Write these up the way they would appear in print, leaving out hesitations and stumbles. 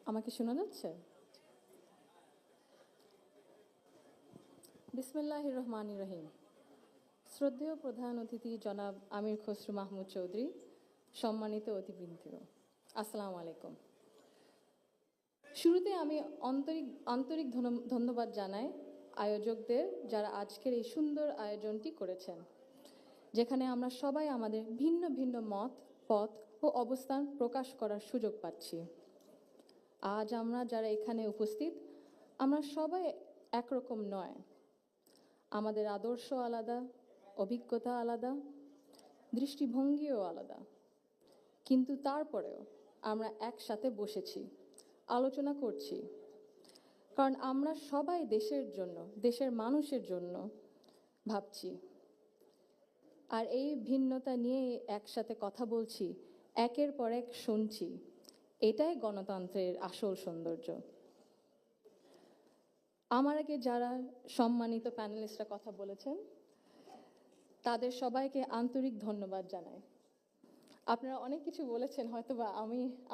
আমাকে শোনা যাচ্ছে? বিসমিল্লাহির রহমানির রহিম। শ্রদ্ধেয় প্রধান অতিথি জনাব আমির খসরু মাহমুদ চৌধুরী, সম্মানিত অতিবৃন্দ, আসসালামু আলাইকুম। শুরুতে আমি আন্তরিক ধন্যবাদ জানাই আয়োজকদের, যারা আজকের এই সুন্দর আয়োজনটি করেছেন, যেখানে আমরা সবাই আমাদের ভিন্ন ভিন্ন মত, পথ ও অবস্থান প্রকাশ করার সুযোগ পাচ্ছি। আজ আমরা যারা এখানে উপস্থিত, আমরা সবাই একরকম নয়। আমাদের আদর্শ আলাদা, অভিজ্ঞতা আলাদা, দৃষ্টিভঙ্গিও আলাদা, কিন্তু তারপরেও আমরা একসাথে বসেছি, আলোচনা করছি, কারণ আমরা সবাই দেশের জন্য, দেশের মানুষের জন্য ভাবছি। আর এই ভিন্নতা নিয়ে একসাথে কথা বলছি, একের পর এক শুনছি। এটাই গণতন্ত্রের আসল সৌন্দর্য। আমার আগে যারা সম্মানিত প্যানেলিস্টরা কথা বলেছেন, তাদের সবাইকে আন্তরিক ধন্যবাদ জানাই। আপনারা অনেক কিছু বলেছেন, হয়তো বা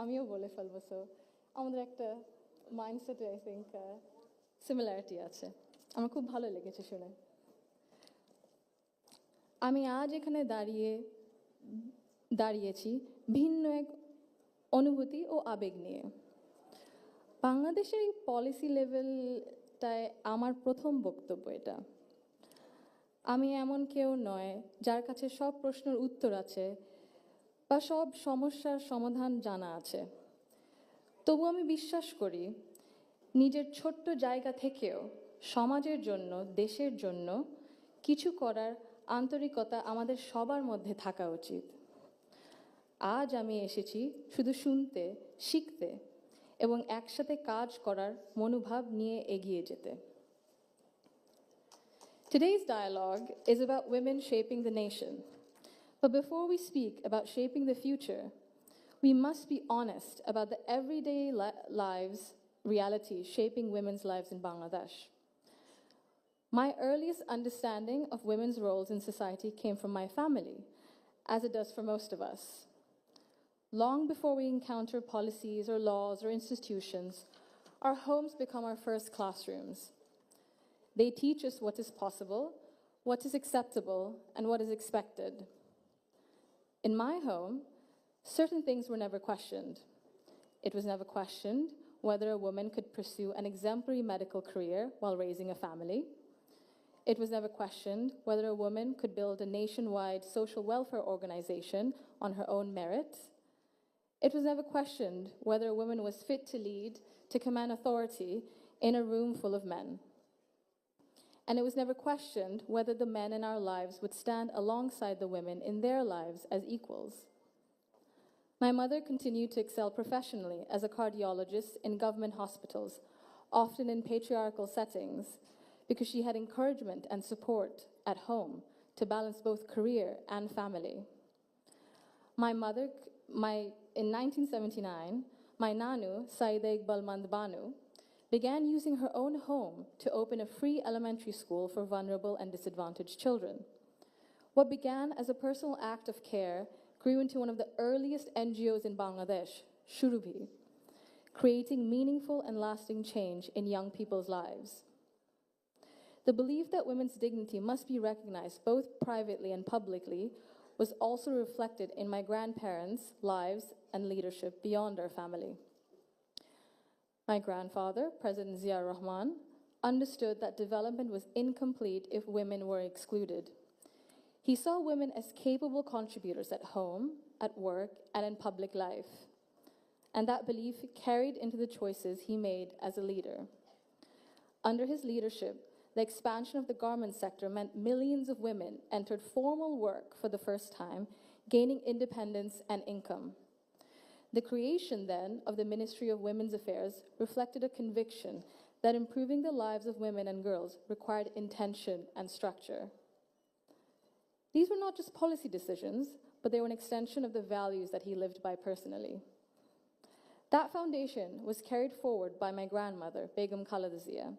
আমিও বলে ফেলবো। সো আমাদের একটা মাইন্ডসেটে আই থিঙ্ক সিমিলারিটি আছে। আমার খুব ভালো লেগেছে শুনে। আমি আজ এখানে দাঁড়িয়েছি ভিন্ন এক অনুভূতি ও আবেগ নিয়ে। বাংলাদেশের এই পলিসি লেভেলটায় আমার প্রথম বক্তব্য এটা। আমি এমন কেউ নয় যার কাছে সব প্রশ্নের উত্তর আছে বা সব সমস্যার সমাধান জানা আছে। তবু আমি বিশ্বাস করি, নিজের ছোট্ট জায়গা থেকেও সমাজের জন্য, দেশের জন্য কিছু করার আন্তরিকতা আমাদের সবার মধ্যে থাকা উচিত। আজ আমি এসেছি শুধু শুনতে, শিখতে এবং একসাথে কাজ করার মনোভাব নিয়ে এগিয়ে যেতে। Today's dialogue is about women shaping the nation. But before we speak about shaping the future, we must be honest about the everyday lives, realities shaping women's lives in Bangladesh. My earliest understanding of women's roles in society came from my family, as it does for most of us. Long before we encounter policies or laws or institutions, our homes become our first classrooms. They teach us what is possible, what is acceptable, and what is expected. In my home, certain things were never questioned. It was never questioned whether a woman could pursue an exemplary medical career while raising a family. It was never questioned whether a woman could build a nationwide social welfare organization on her own merit. It was never questioned whether a woman was fit to lead, to command authority in a room full of men. And it was never questioned whether the men in our lives would stand alongside the women in their lives as equals. My mother continued to excel professionally as a cardiologist in government hospitals, often in patriarchal settings, because she had encouragement and support at home to balance both career and family. In 1979, my Nanu, Saida Iqbal Mand Banu, began using her own home to open a free elementary school for vulnerable and disadvantaged children. What began as a personal act of care grew into one of the earliest NGOs in Bangladesh, Shurubhi, creating meaningful and lasting change in young people's lives. The belief that women's dignity must be recognized both privately and publicly was also reflected in my grandparents' lives and leadership beyond our family. My grandfather, President Zia Rahman, understood that development was incomplete if women were excluded. He saw women as capable contributors at home, at work, and in public life. And that belief carried into the choices he made as a leader. Under his leadership, the expansion of the garment sector meant millions of women entered formal work for the first time, gaining independence and income. The creation, then, of the Ministry of Women's Affairs reflected a conviction that improving the lives of women and girls required intention and structure. These were not just policy decisions, but they were an extension of the values that he lived by personally. That foundation was carried forward by my grandmother, Begum Khaleda Zia,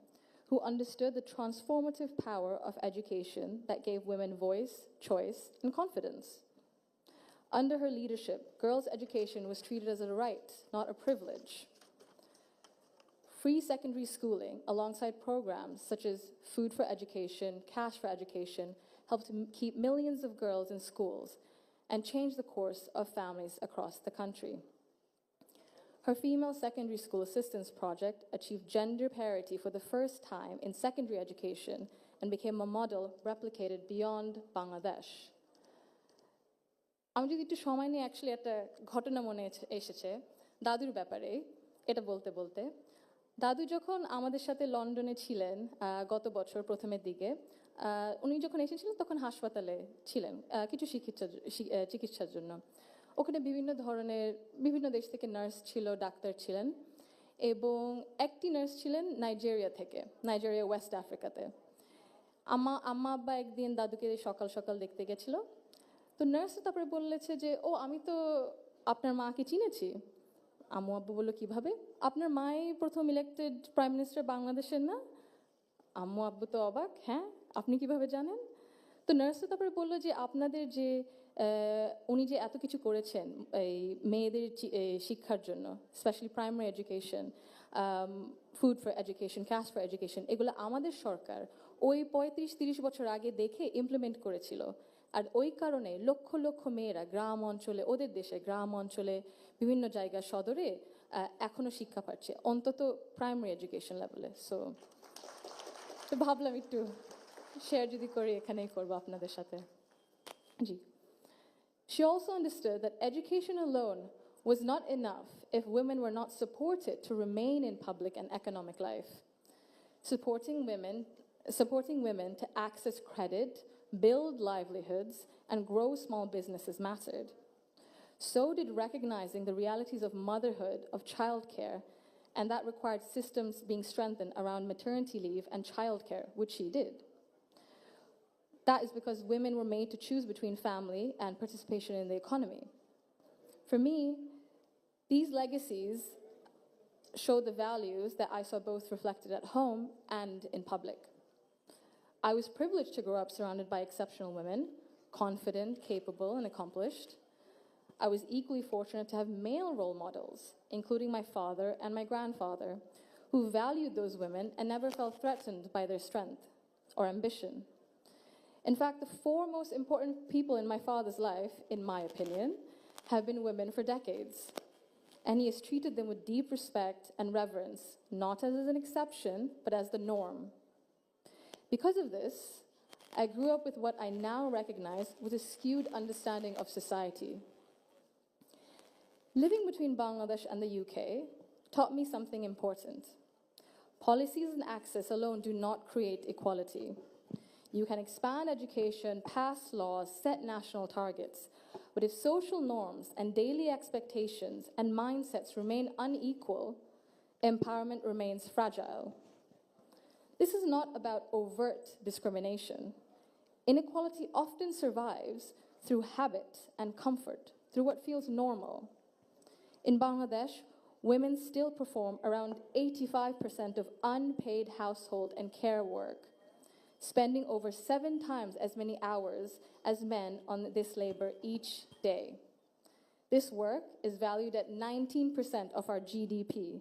who understood the transformative power of education that gave women voice, choice, and confidence. Under her leadership, girls' education was treated as a right, not a privilege. free secondary schooling alongside programs such as Food for Education, Cash for Education, helped keep millions of girls in schools and change the course of families across the country. Her Female Secondary School Assistance Project achieved gender parity for the first time in secondary education and became a model replicated beyond Bangladesh. আমি যদি একটু সময় নিয়ে actually একটা ঘটনা মনে এসেছে দাদুর ব্যাপারে এটা বলতে বলতে দাদু যখন আমাদের সাথে লন্ডনে ছিলেন গত বছর প্রথমের দিকে উনি যখন এসেছিলেন তখন হাসপাতালে ছিলেন কিছু চিকিৎসার জন্য ওখানে বিভিন্ন দেশ থেকে নার্স ছিল ডাক্তার ছিলেন এবং একটি নার্স ছিলেন নাইজেরিয়া ওয়েস্ট আফ্রিকাতে আম্মা আব্বা একদিন দাদুকে সকাল সকাল দেখতে গেছিল তো নার্স তারপরে বলেছে যে ও আমি তো আপনার মাকে চিনেছি আম্মু আব্বু বললো কিভাবে আপনার মাই প্রথম ইলেক্টেড প্রাইম মিনিস্টার বাংলাদেশের না আম্মু আব্বু তো অবাক হ্যাঁ আপনি কিভাবে জানেন তো নার্স তারপরে বললো যে আপনাদের যে উনি যে এত কিছু করেছেন এই মেয়েদের শিক্ষার জন্য specially primary education food for education cash for education এগুলো আমাদের সরকার ওই ৩৫-৩০ বছর আগে দেখে ইমপ্লিমেন্ট করেছিল আর ওই কারণে লক্ষ লক্ষ মেয়েরা গ্রাম অঞ্চলে ওদের দেশে গ্রাম অঞ্চলে বিভিন্ন জায়গা সদরে এখনো শিক্ষা পাচ্ছে অন্তত প্রাইমারি এডুকেশন লেভেলে সো ভাবলাম একটু শেয়ার যদি করি এখানেই করবো আপনাদের সাথে জি She also understood that education alone was not enough if women were not supported to remain in public and economic life. Supporting women to access credit, build livelihoods, and grow small businesses mattered. So did recognizing the realities of motherhood, of childcare, and that required systems being strengthened around maternity leave and childcare, which she did. That is because women were made to choose between family and participation in the economy. For me, these legacies show the values that I saw both reflected at home and in public. I was privileged to grow up surrounded by exceptional women, confident, capable, and accomplished. I was equally fortunate to have male role models, including my father and my grandfather, who valued those women and never felt threatened by their strength or ambition. In fact, the four most important people in my father's life, in my opinion, have been women for decades. And he has treated them with deep respect and reverence, not as an exception, but as the norm. Because of this, I grew up with what I now recognize was a skewed understanding of society. Living between Bangladesh and the UK taught me something important. Policies and access alone do not create equality. You can expand education, pass laws, set national targets, but if social norms and daily expectations and mindsets remain unequal, empowerment remains fragile. This is not about overt discrimination. Inequality often survives through habit and comfort, through what feels normal. In Bangladesh, women still perform around 85% of unpaid household and care work, spending over 7 times as many hours as men on this labor each day. This work is valued at 19% of our GDP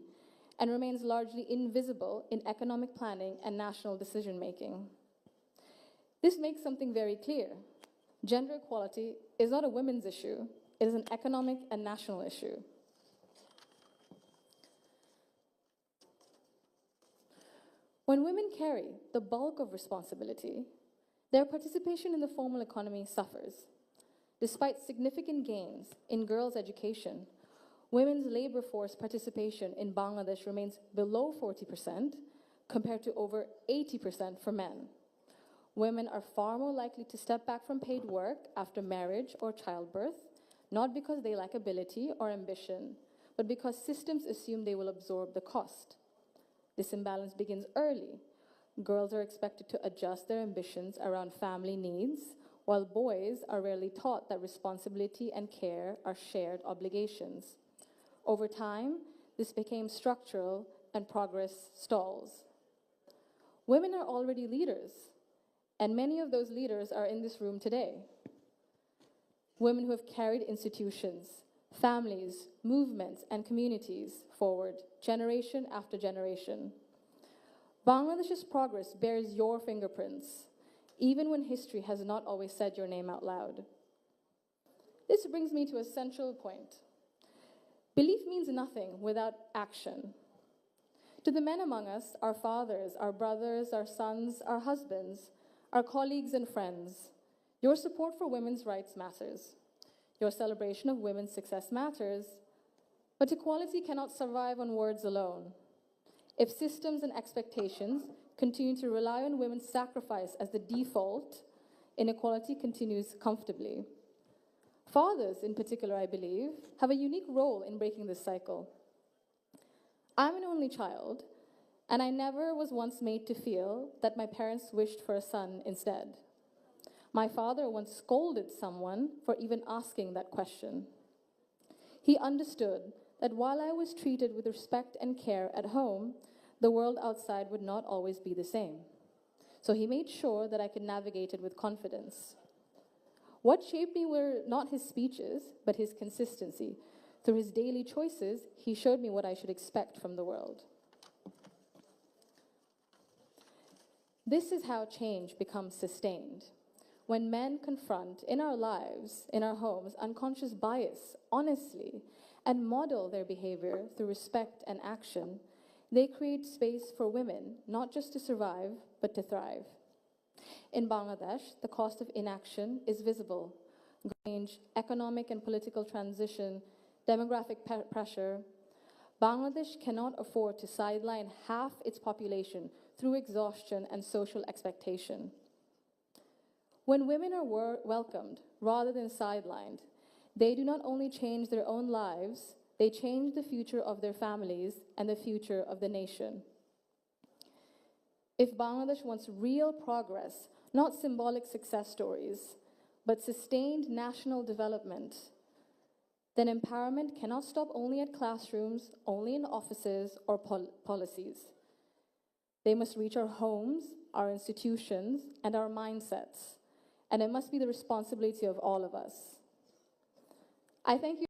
and remains largely invisible in economic planning and national decision-making. This makes something very clear. Gender equality is not a women's issue, it is an economic and national issue. When women carry the bulk of responsibility, their participation in the formal economy suffers. Despite significant gains in girls' education, women's labor force participation in Bangladesh remains below 40% compared to over 80% for men. Women are far more likely to step back from paid work after marriage or childbirth, not because they lack ability or ambition, but because systems assume they will absorb the cost. This imbalance begins early. Girls are expected to adjust their ambitions around family needs, while boys are rarely taught that responsibility and care are shared obligations. Over time, this became structural and progress stalls. Women are already leaders, and many of those leaders are in this room today. Women who have carried institutions, families, movements, and communities forward, generation after generation. Bangladesh's progress bears your fingerprints, even when history has not always said your name out loud. This brings me to a central point. Belief means nothing without action. To the men among us, our fathers, our brothers, our sons, our husbands, our colleagues and friends, your support for women's rights matters. Your celebration of women's success matters, but equality cannot survive on words alone. If systems and expectations continue to rely on women's sacrifice as the default, inequality continues comfortably. Fathers, in particular, I believe, have a unique role in breaking this cycle. I'm an only child, and I never was once made to feel that my parents wished for a son instead. My father once scolded someone for even asking that question. He understood that while I was treated with respect and care at home, the world outside would not always be the same. So he made sure that I could navigate it with confidence. What shaped me were not his speeches, but his consistency. Through his daily choices, he showed me what I should expect from the world. This is how change becomes sustained. When men confront in our lives, in our homes, unconscious bias honestly and model their behavior through respect and action, they create space for women, not just to survive, but to thrive. In Bangladesh, the cost of inaction is visible. Change, economic and political transition, demographic pressure. Bangladesh cannot afford to sideline half its population through exhaustion and social expectation. When women are welcomed rather than sidelined, they do not only change their own lives, they change the future of their families and the future of the nation. If Bangladesh wants real progress, not symbolic success stories, but sustained national development, then empowerment cannot stop only at classrooms, only in offices or policies. They must reach our homes, our institutions, and our mindsets. And it must be the responsibility of all of us. I thank you.